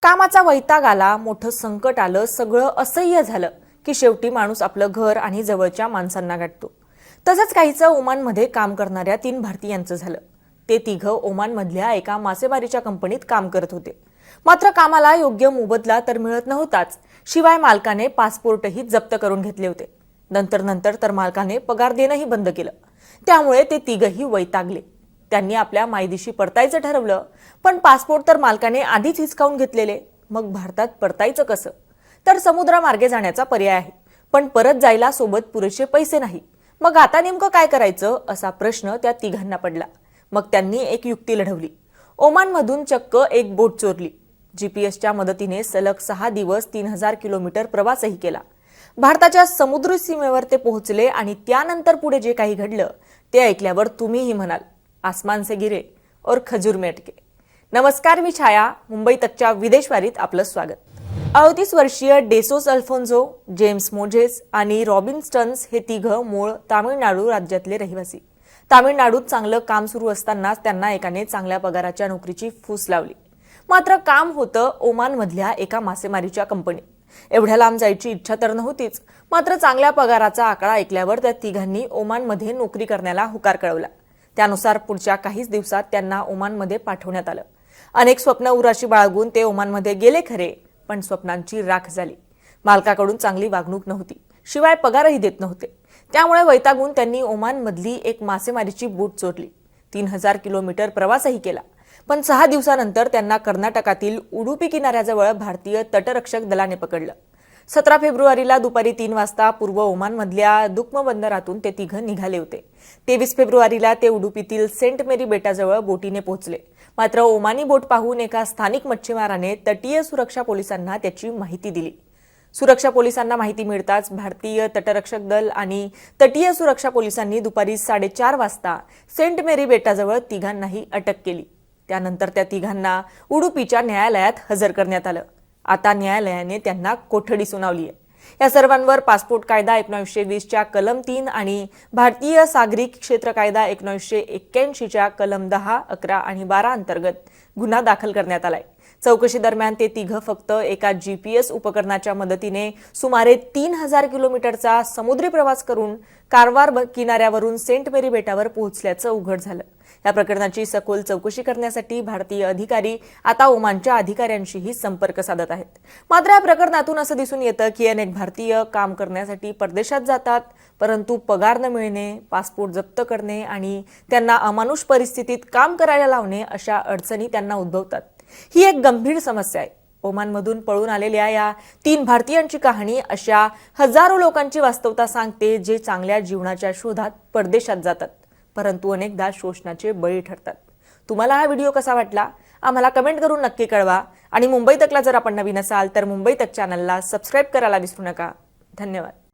कामाचा वैताग आला, मोठं संकट आलं, सगळं असह्य झालं की शेवटी माणूस आपलं घर आणि जवळच्या माणसांना गाठतो। तसंच काहीचं ओमानमध्ये काम करणाऱ्या 3 भारतीयांचं झालं। ते तिघं ओमानमधल्या एका मासेमारीच्या कंपनीत काम करत होते। मात्र कामाला योग्य मोबदला तर मिळत नव्हताच, शिवाय मालकाने पासपोर्टही जप्त करून घेतले होते। नंतर तर मालकाने पगार देणंही बंद केलं। त्यामुळे ते तिघही वैतागले। त्यांनी आपल्या मायदेशी परतायचं ठरवलं, पण पासपोर्ट तर मालकाने आधीच हिसकावून घेतलेले। मग भारतात परतायचं कसं? तर समुद्रामार्गे जाण्याचा पर्याय आहे, पण परत जायला सोबत पुरेसे पैसे नाही। मग आता नेमकं काय करायचं असा प्रश्न त्या तिघांना पडला। मग त्यांनी एक युक्ती लढवली। ओमानमधून चक्क एक बोट चोरली। जीपीएसच्या मदतीने सलग 6 दिवस 3000 किलोमीटर प्रवासही केला। भारताच्या समुद्र सीमेवर ते पोहोचले आणि त्यानंतर पुढे जे काही घडलं ते ऐकल्यावर तुम्हीही म्हणाल, आसमान से गिरे और खजूर में अटके। नमस्कार, मी छाया। मुंबई तकच्या विदेशवारीत आपलं स्वागत। 38 वर्षीय डेसोस अल्फोन्सो, जेम्स मोझेस आणि रॉबिन स्टन्स हे तिघं मूळ तामिळनाडू राज्यातले रहिवासी। तामिळनाडूत चांगलं काम सुरू असतानाच त्यांना एकाने चांगल्या पगाराच्या नोकरीची फूस लावली। मात्र काम होतं ओमानमधल्या एका मासेमारीच्या कंपनीत। एवढ्या लांब जायची इच्छा तर नव्हतीच, मात्र चांगल्या पगाराचा आकडा ऐकल्यावर त्या तिघांनी ओमानमध्ये नोकरी करण्याला होकार कळवला। त्यानुसार पुढच्या काहीच दिवसात त्यांना ओमानमध्ये पाठवण्यात आलं। अनेक स्वप्न उराशी बाळगून ते ओमानमध्ये गेले खरे, पण स्वप्नांची राख झाली। मालकाकडून चांगली वागणूक नव्हती, शिवाय पगारही देत नव्हते। त्यामुळे वैतागून त्यांनी ओमानमधली एक मासेमारीची बोट चोरली। 3000 किलोमीटर प्रवासही केला, पण 6 दिवसानंतर त्यांना कर्नाटकातील उडुपी किनाऱ्याजवळ भारतीय तटरक्षक दलाने पकडलं। 17 फेब्रुवारीला दुपारी 3 वाजता पूर्व ओमानमधल्या दुक्म बंदरातून ते तिघं निघाले होते। 23 फेब्रुवारीला ते उडुपीतील सेंट मेरी बेटाजवळ बोटीने पोहोचले। मात्र ओमानी बोट पाहून एका स्थानिक मच्छीमाराने तटीय सुरक्षा पोलिसांना त्याची माहिती दिली। सुरक्षा पोलिसांना माहिती मिळताच भारतीय तटरक्षक दल आणि तटीय सुरक्षा पोलिसांनी दुपारी 4:30 वाजता सेंट मेरी बेटाजवळ तिघांनाही अटक केली। त्यानंतर त्या तिघांना उडुपीच्या न्यायालयात हजर करण्यात आलं। आता न्यायालयाने त्यांना कोठडी सुनावली आहे। या सर्वांवर पासपोर्ट कायदा 1920 च्या कलम 3 आणि भारतीय सागरी क्षेत्र कायदा 1981 च्या कलम 10, 11 आणि 12 अंतर्गत गुन्हा दाखल करण्यात आलाय। चौकशी दरम्यान ते तिघं फक्त एका जीपीएस उपकरणाच्या मदतीने सुमारे 3000 किलोमीटरचा समुद्री प्रवास करून कारवार किनाऱ्यावरून सेंट मेरी बेटावर पोहोचल्याचं उघड झालं। या प्रकरणाची सखोल चौकशी करण्यासाठी भारतीय अधिकारी आता ओमानच्या अधिकाऱ्यांशीही संपर्क साधत आहेत। मात्र या प्रकरणातून असं दिसून येतं की अनेक भारतीय काम करण्यासाठी परदेशात जातात, परंतु पगार न मिळणे, पासपोर्ट जप्त करणे आणि त्यांना अमानुष परिस्थितीत काम करायला लावणे अशा अडचणी त्यांना उद्भवतात। ही एक गंभीर समस्या आहे। ओमानमधून पळून आलेल्या या 3 भारतीयांची कहाणी अशा हजारो लोकांची वास्तवता सांगते, जे चांगल्या जीवनाच्या शोधात परदेशात जातात, परंतु अनेकदा शोषणाचे बळी ठरतात। तुम्हाला हा व्हिडिओ कसा वाटला आम्हाला कमेंट करून नक्की कळवा आणि मुंबई तकला जर आपण नवीन असाल तर मुंबई तक चॅनलला सबस्क्राइब करायला विसरू नका। धन्यवाद।